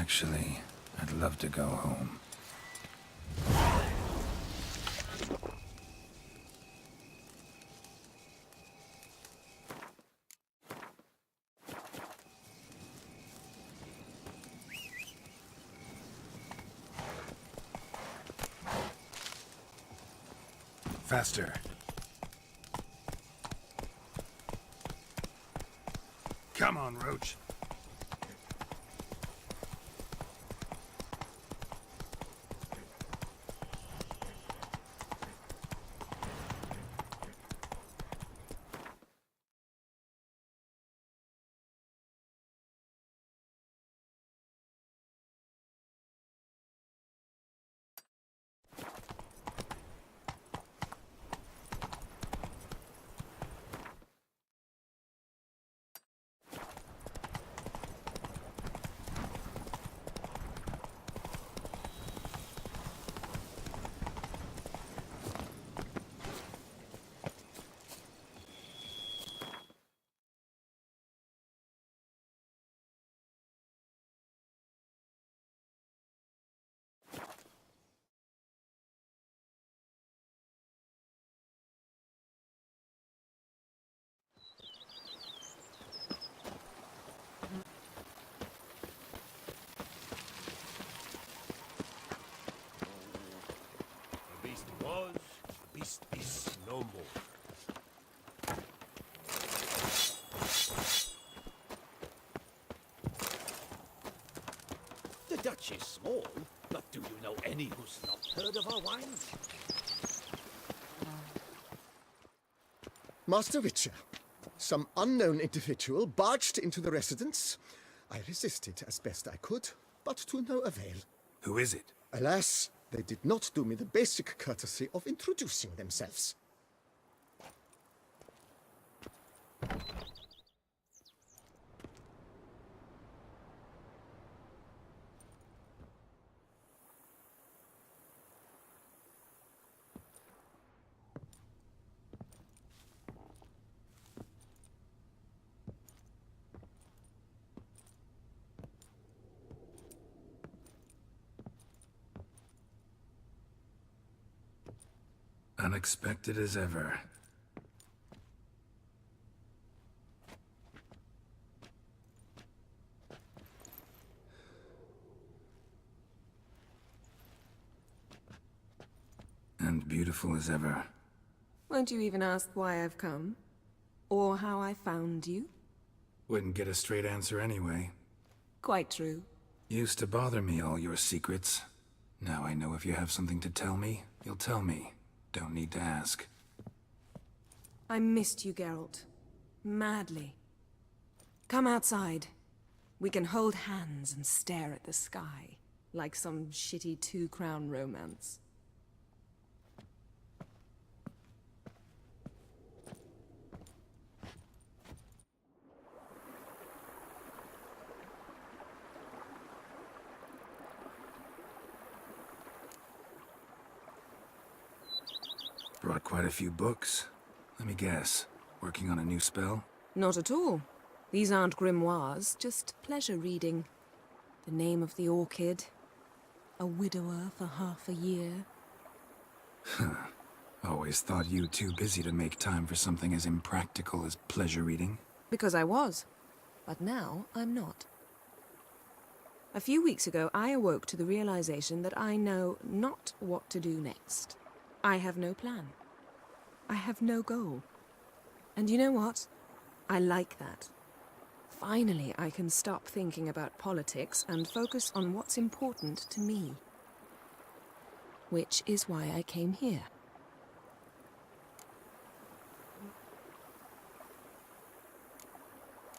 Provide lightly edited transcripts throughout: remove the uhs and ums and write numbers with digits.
Actually, I'd love to go home. Faster. Come on, Roach. The beast was, the beast is no more. The Dutch is small, but do you know any who's not heard of our wines? Master Witcher, some unknown individual barged into the residence. I resisted as best I could, but to no avail. Who is it? Alas, they did not do me the basic courtesy of introducing themselves. Unexpected as ever. And beautiful as ever. Won't you even ask why I've come? Or how I found you? Wouldn't get a straight answer anyway. Quite true. Used to bother me, all your secrets. Now I know if you have something to tell me, you'll tell me. Don't need to ask. I missed you, Geralt. Madly. Come outside. We can hold hands and stare at the sky, like some shitty two-crown romance. Brought quite a few books. Let me guess. Working on a new spell? Not at all. These aren't grimoires, just pleasure reading. The Name of the Orchid. A widower for half a year. Always thought you too busy to make time for something as impractical as pleasure reading. Because I was. But now I'm not. A few weeks ago, I awoke to the realization that I know not what to do next. I have no plan. I have no goal. And you know what? I like that. Finally, I can stop thinking about politics and focus on what's important to me. Which is why I came here.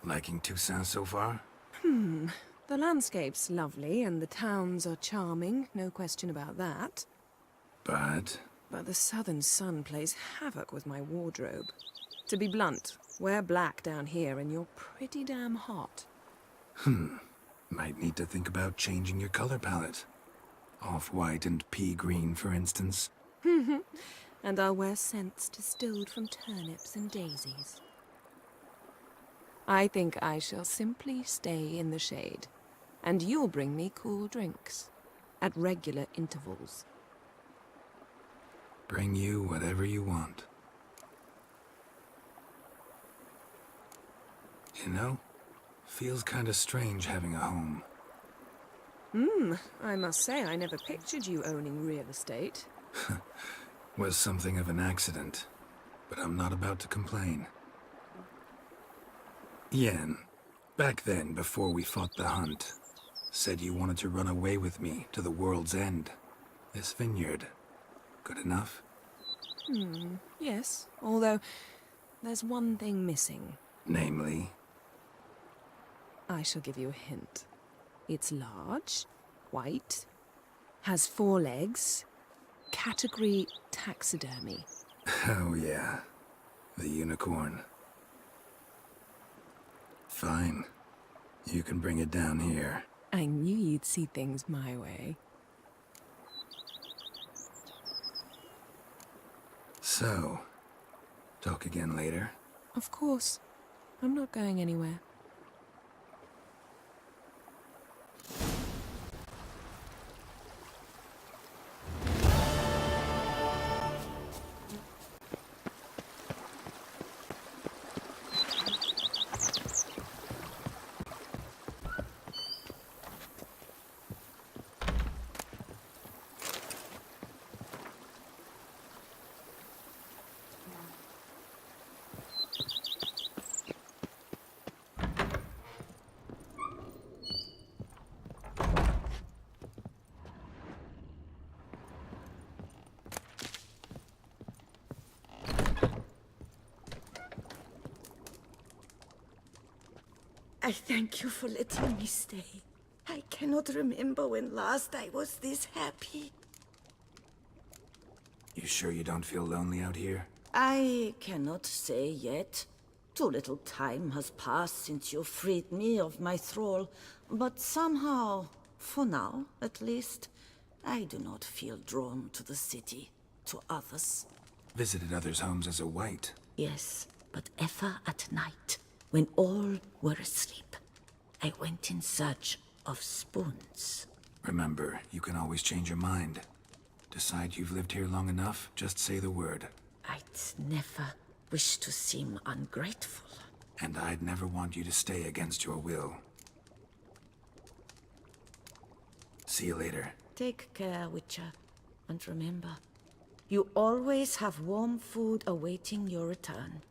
Liking Toussaint so far? The landscape's lovely and the towns are charming, no question about that. But But the southern sun plays havoc with my wardrobe. To be blunt, wear black down here and you're pretty damn hot. might need to think about changing your color palette. Off-white and pea green, for instance. And I'll wear scents distilled from turnips and daisies. I think I shall simply stay in the shade And you'll bring me cool drinks. At regular intervals. Bring you whatever you want. You know, feels kinda strange having a home. I must say I never pictured you owning real estate. Was something of an accident, but I'm not about to complain. Yen, back then, before we fought the hunt, said you wanted to run away with me to the world's end. This vineyard, good enough? Yes, although there's one thing missing. Namely, I shall give you a hint. It's large, white, has 4 legs, category taxidermy. oh yeah, the unicorn. Fine, you can bring it down here. I knew you'd see things my way. So, talk again later. Of course. I'm not going anywhere. I thank you for letting me stay. I cannot remember when last I was this happy. You sure you don't feel lonely out here? I cannot say yet. Too little time has passed since you freed me of my thrall, but somehow, for now at least, I do not feel drawn to the city, to others. Visited others' homes as a white. Yes, but ever at night, when all were asleep, I went in search of spoons. Remember, you can always change your mind. Decide you've lived here long enough, just say the word. I'd never wish to seem ungrateful. And I'd never want you to stay against your will. See you later. Take care, Witcher. And remember, you always have warm food awaiting your return.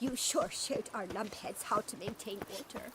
You sure showed our lumpheads how to maintain order.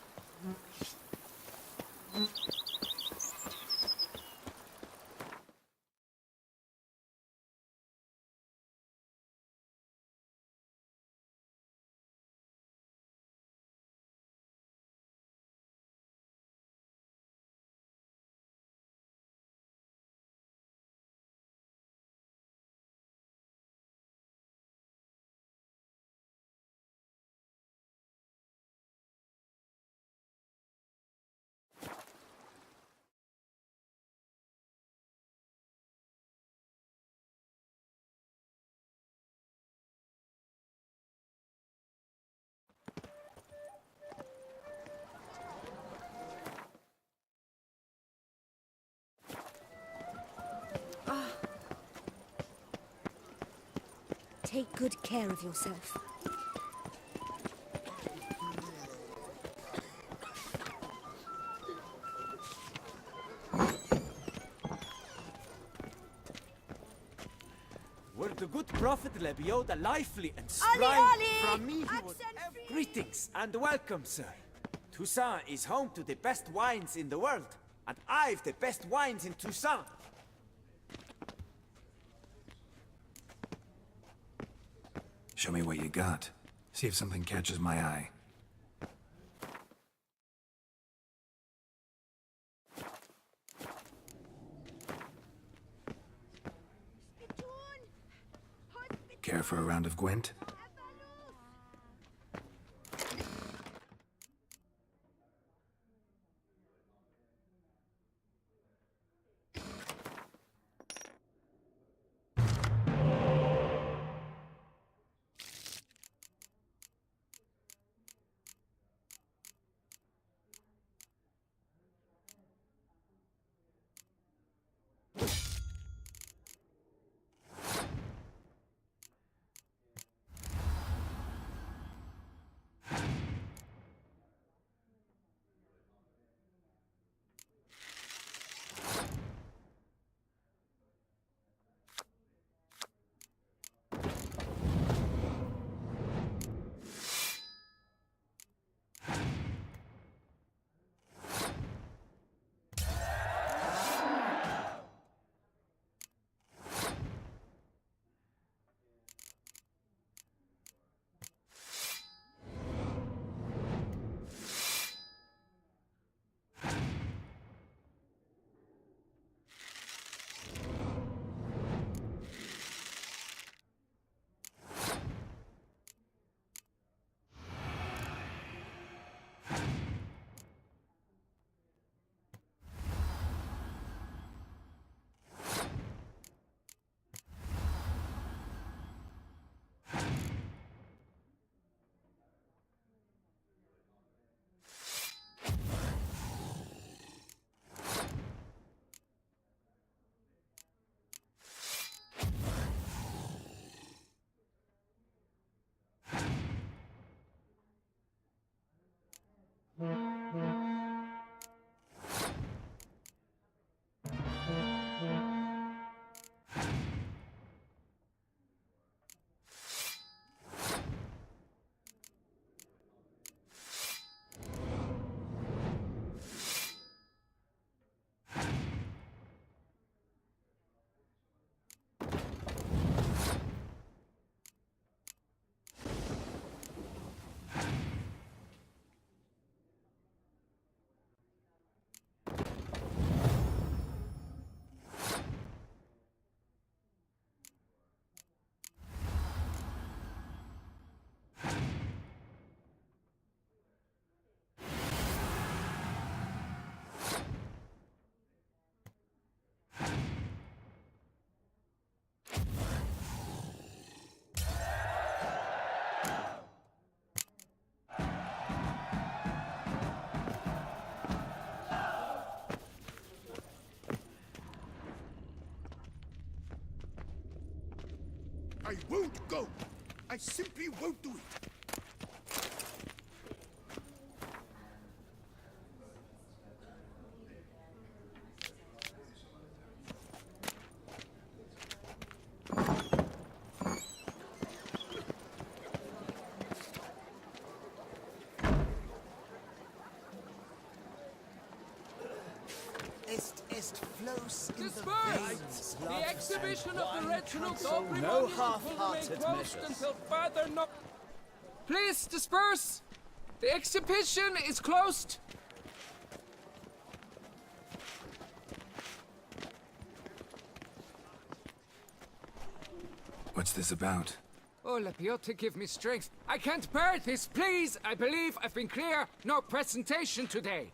Take good care of yourself. Were the good prophet Lebioda lively and spry? Ollie! From me he was Accent free! Greetings and welcome, sir. Toussaint is home to the best wines in the world, and I've the best wines in Toussaint. Show me what you got. See if something catches my eye. Care for a round of Gwent? I won't go! I simply won't do it! flows in the Disperse! veins. The exhibition of the Reginald Aubrey No monument will remain half-hearted closed measures. until further no... Please disperse! The exhibition is closed! What's this about? Oh, Lapiote, give me strength. I can't bear this, please! I believe I've been clear. No presentation today.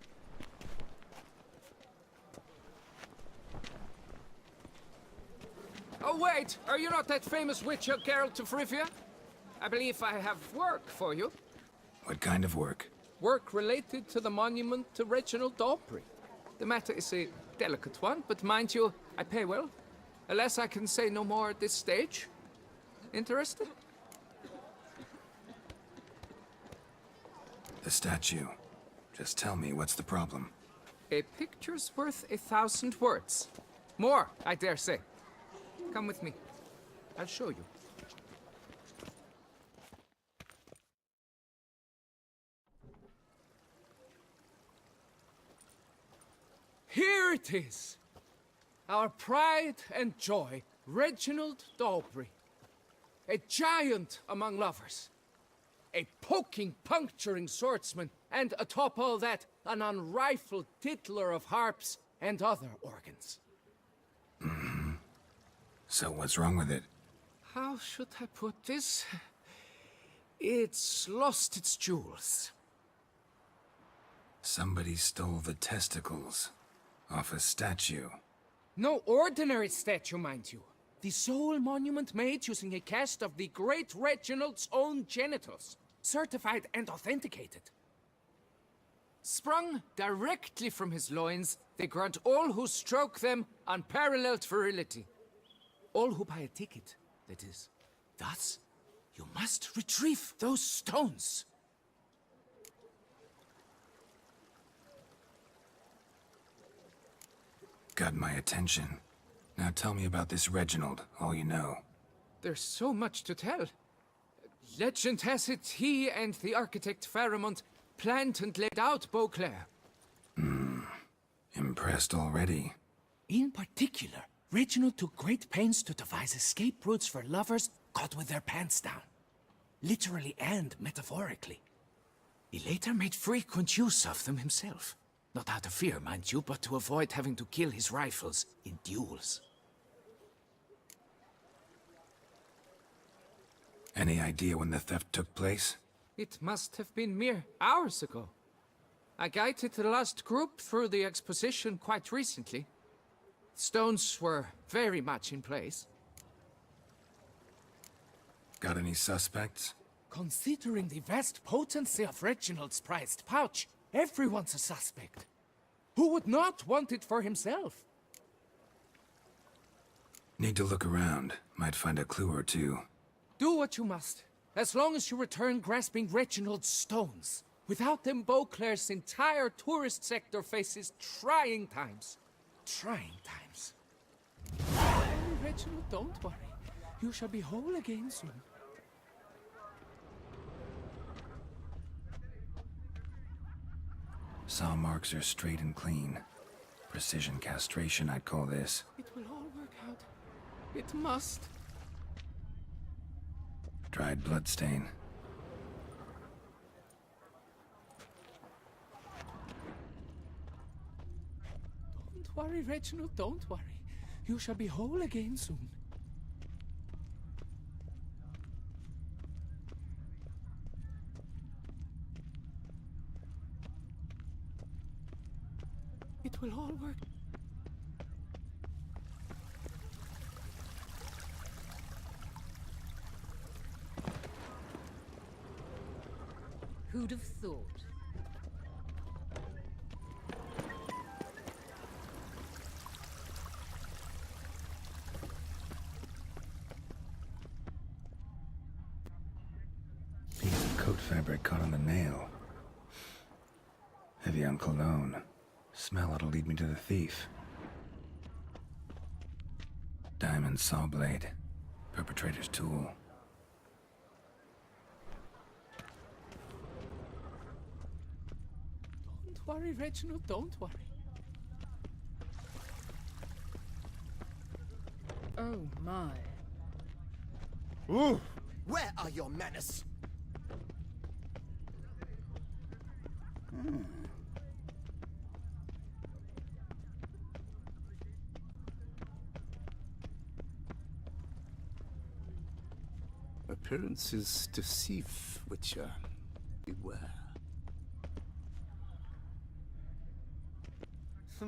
Oh, wait! Are you not that famous witcher, Geralt of Rivia? I believe I have work for you. What kind of work? Work related to the monument to Reginald Aubrey. The matter is a delicate one, but mind you, I pay well. Alas, I can say no more at this stage. Interested? The statue. Just tell me, what's the problem? A picture's worth 1,000 words. More, I dare say. Come with me. I'll show you. Here it is! Our pride and joy, Reginald Aubrey. A giant among lovers. A poking, puncturing swordsman, and atop all that, an unrifled tittler of harps and other organs. So what's wrong with it? How should I put this? It's lost its jewels. Somebody stole the testicles off a statue. No ordinary statue, mind you. The sole monument made using a cast of the great Reginald's own genitals, certified and authenticated. Sprung directly from his loins, they grant all who stroke them unparalleled virility. All who buy a ticket, that is. Thus, you must retrieve those stones. Got my attention. Now tell me about this Reginald, all you know. There's so much to tell. Legend has it he and the architect Pharamond planned and laid out Beauclair. Impressed already. In particular, Reginald took great pains to devise escape routes for lovers caught with their pants down. Literally and metaphorically. He later made frequent use of them himself. Not out of fear, mind you, but to avoid having to kill his rifles in duels. Any idea when the theft took place? It must have been mere hours ago. I guided the last group through the exposition quite recently. Stones were very much in place. Got any suspects? Considering the vast potency of Reginald's prized pouch, everyone's a suspect. Who would not want it for himself? Need to look around. Might find a clue or two. Do what you must, as long as you return grasping Reginald's stones. Without them, Beauclair's entire tourist sector faces trying times. Trying times. Only Reginald, don't worry. You shall be whole again soon. Saw marks are straight and clean. Precision castration, I'd call this. It will all work out. It must. Dried bloodstain. Don't worry, Reginald, don't worry. You shall be whole again soon. It will all work. Who'd have thought? Piece of coat fabric caught on the nail. Heavy on cologne. Smell it'll lead me to the thief. Diamond saw blade. Perpetrator's tool. Don't worry, Reginald, don't worry. Oh, my. Ooh, where are your manners? Appearances deceive, Witcher. Beware.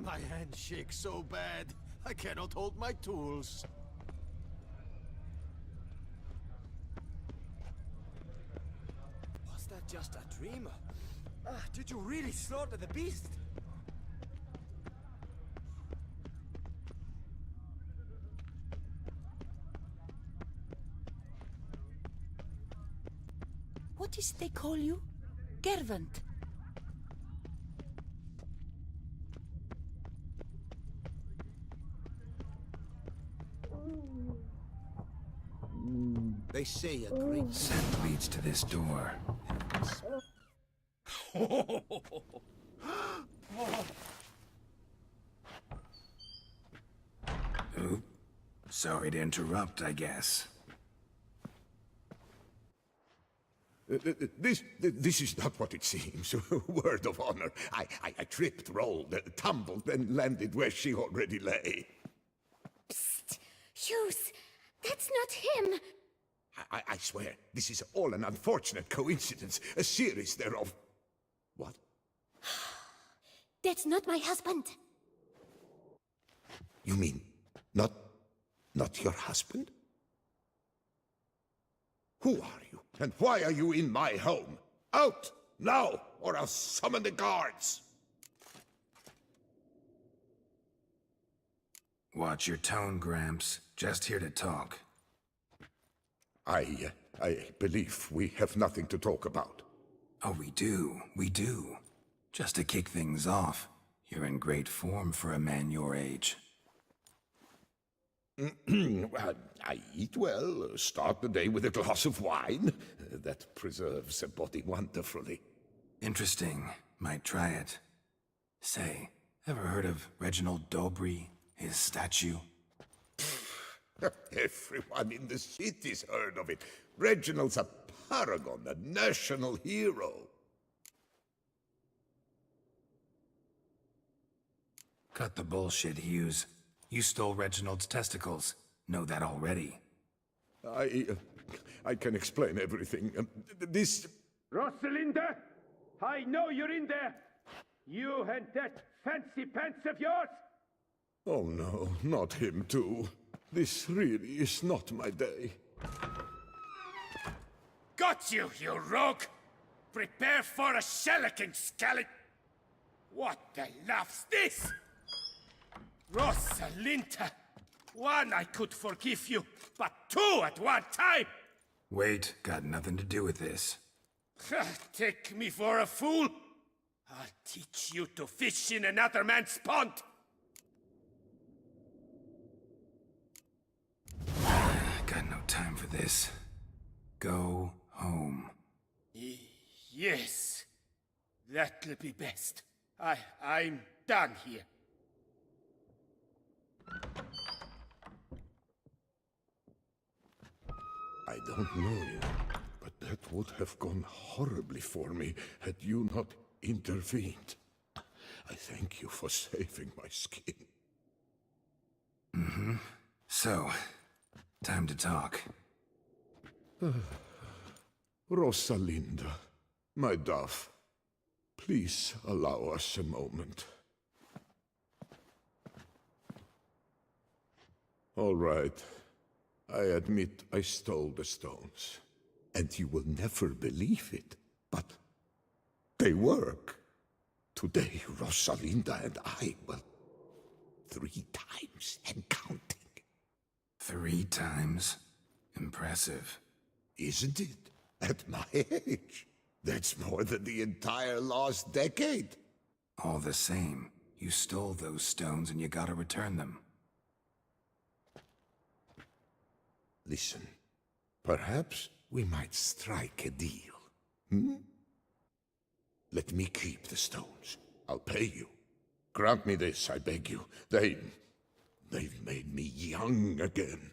My hand shakes so bad, I cannot hold my tools. Was that just a dream? Did you really slaughter the beast? What is they call you? Gervant. They say a great Scent leads to this door. Oop. Sorry to interrupt, I guess. This is not what it seems. Word of honor. I tripped, rolled, tumbled, and landed where she already lay. Psst! Hughes! That's not him! I swear, this is all an unfortunate coincidence. A series thereof. What? That's not my husband! You mean, not your husband? Who are you? And why are you in my home? Out! Now! Or I'll summon the guards! Watch your tone, Gramps. Just here to talk. I believe we have nothing to talk about. Oh, we do. Just to kick things off, you're in great form for a man your age. I eat well, start the day with a glass of wine. That preserves a body wonderfully. Interesting. Might try it. Say, ever heard of Reginald Dobry, his statue? Everyone in the city's heard of it. Reginald's a paragon, a national hero. Cut the bullshit, Hughes. You stole Reginald's testicles. Know that already. I can explain everything. This... Rosalinda, I know you're in there. You and that fancy pants of yours. Oh no, not him too. This really is not my day. Got you, you rogue! Prepare for a shellacking, scallop! What the laugh's this? Rosalinda! One, I could forgive you, but two at one time! Wait, got nothing to do with this. Take me for a fool? I'll teach you to fish in another man's pond! Got no time for this. Go home. Yes. That'll be best. I'm done here. I don't know you, but that would have gone horribly for me had you not intervened. I thank you for saving my skin. So, time to talk. Rosalinda, my dove, please allow us a moment. All right. I admit I stole the stones. And you will never believe it, but they work. Today, Rosalinda and I, well, 3 times and counting. 3 times? Impressive. Isn't it? At my age. That's more than the entire last decade. All the same, you stole those stones and you gotta return them. Listen, perhaps we might strike a deal. Hmm? Let me keep the stones. I'll pay you. Grant me this, I beg you. They've made me young again.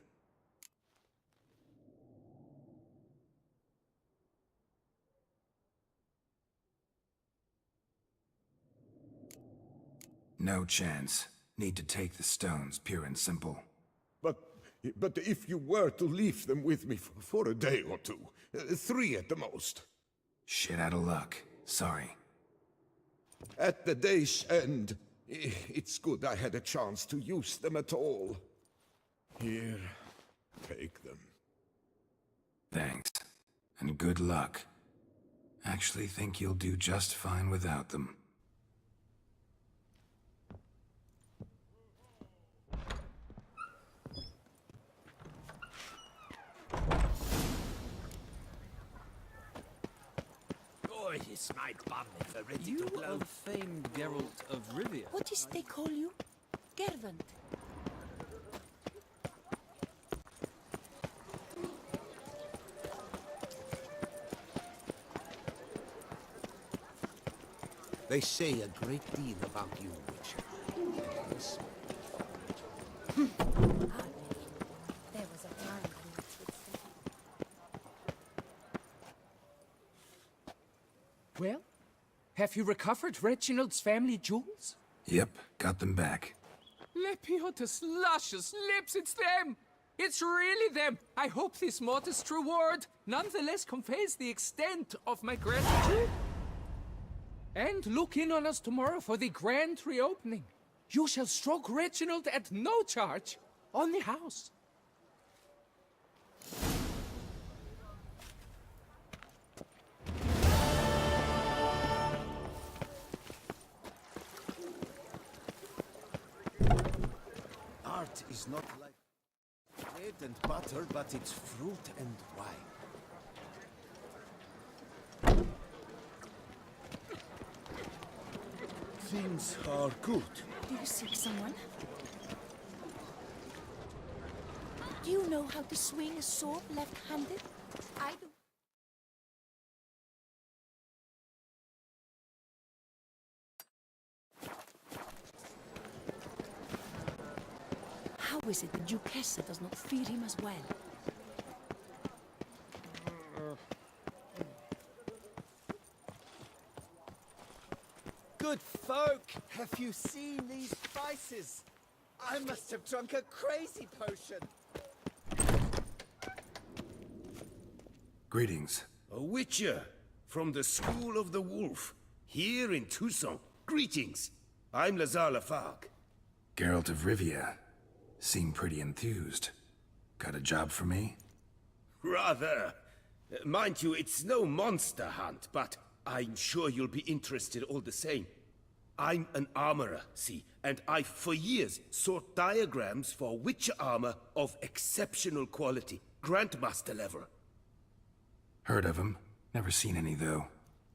No chance. Need to take the stones, pure and simple. But if you were to leave them with me for a day or two, 3 at the most. Shit out of luck. Sorry. At the day's end, it's good I had a chance to use them at all. Here, take them. Thanks. And good luck. Actually think you'll do just fine without them. Oh, it's my bum if they're ready You to are blow. the famed Geralt of Rivia. What is they call you? Gervant. They say a great deal about you, Witcher. Yes. There was a time when it would stay. Well, have you recovered Reginald's family jewels? Yep, got them back. Lepiota's luscious lips, it's them! It's really them! I hope this modest reward nonetheless conveys the extent of my gratitude. And look in on us tomorrow for the grand reopening. You shall stroke Reginald at no charge on the house. Art is not like bread and butter, but it's fruit and wine. Things are good. Do you seek someone? Do you know how to swing a sword left-handed? I do. How is it the Duchessa does not feed him as well? Good folk, have you seen these spices? I must have drunk a crazy potion. Greetings. A witcher from the School of the Wolf, here in Toussaint. Greetings. I'm Lazar Lafargue. Geralt of Rivia. Seem pretty enthused. Got a job for me? Rather. Mind you, it's no monster hunt, but I'm sure you'll be interested all the same. I'm an armorer, see, and I've for years sought diagrams for witcher armor of exceptional quality, Grandmaster level. Heard of them. Never seen any, though.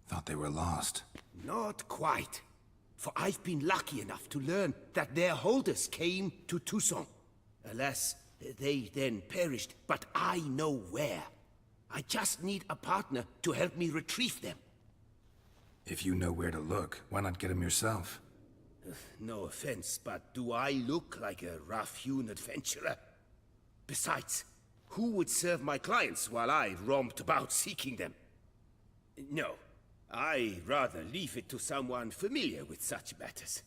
Thought they were lost. Not quite. For I've been lucky enough to learn that their holders came to Toussaint. Alas, they then perished, but I know where. I just need a partner to help me retrieve them. If you know where to look, why not get them yourself? No offense, but do I look like a rough-hewn adventurer? Besides, who would serve my clients while I romped about seeking them? No, I'd rather leave it to someone familiar with such matters.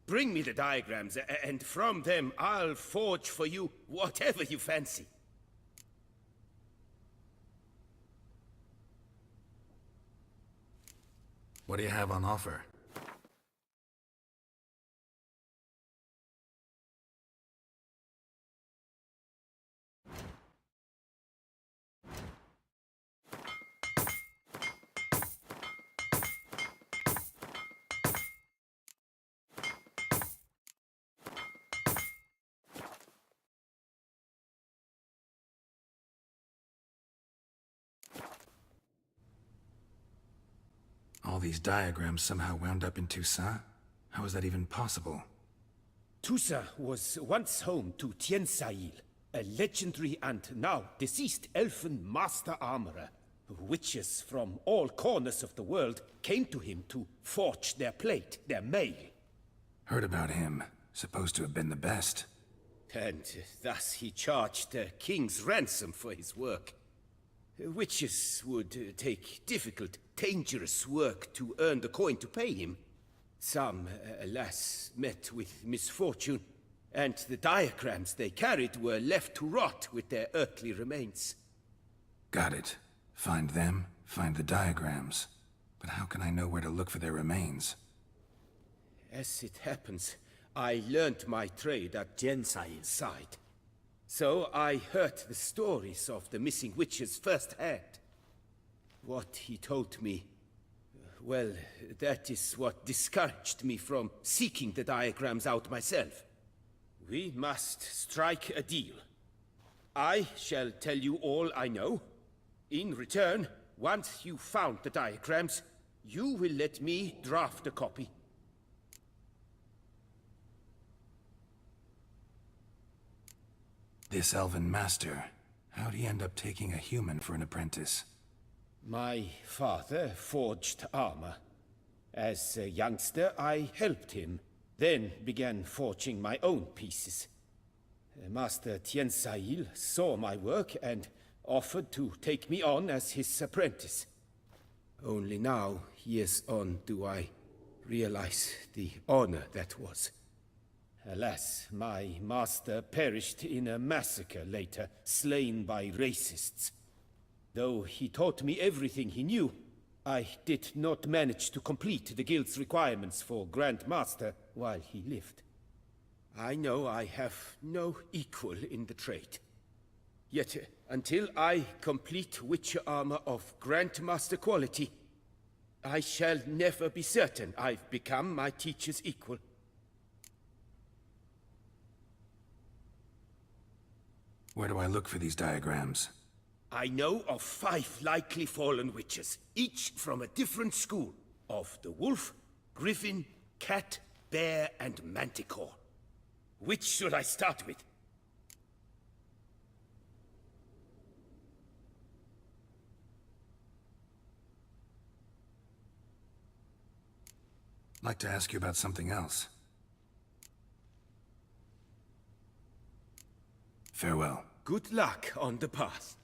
Bring me the diagrams, and from them I'll forge for you whatever you fancy. What do you have on offer? All these diagrams somehow wound up in Toussaint? How is that even possible? Toussaint was once home to Tiensail, a legendary and now deceased elfin master armorer. Witches from all corners of the world came to him to forge their plate, their mail. Heard about him. Supposed to have been the best. And thus he charged a king's ransom for his work. Witches would take difficult, dangerous work to earn the coin to pay him. Some, alas, met with misfortune, and the diagrams they carried were left to rot with their earthly remains. Got it. Find them, find the diagrams. But how can I know where to look for their remains? As it happens, I learned my trade at Toussaint's side. So I heard the stories of the missing witches firsthand. What he told me, well, that is what discouraged me from seeking the diagrams out myself. We must strike a deal. I shall tell you all I know. In return, once you've found the diagrams, you will let me draft a copy. This elven master, how'd he end up taking a human for an apprentice? My father forged armor. As a youngster, I helped him, then began forging my own pieces. Master Toussaint saw my work and offered to take me on as his apprentice. Only now, years on, do I realize the honor that was. Alas, my master perished in a massacre later, slain by racists. Though he taught me everything he knew, I did not manage to complete the guild's requirements for Grand Master while he lived. I know I have no equal in the trade. Yet, until I complete Witcher armor of Grandmaster quality, I shall never be certain I've become my teacher's equal. Where do I look for these diagrams? I know of 5 likely fallen witches, each from a different school of the wolf, griffin, cat, bear, and manticore. Which should I start with? I'd like to ask you about something else. Farewell. Good luck on the path.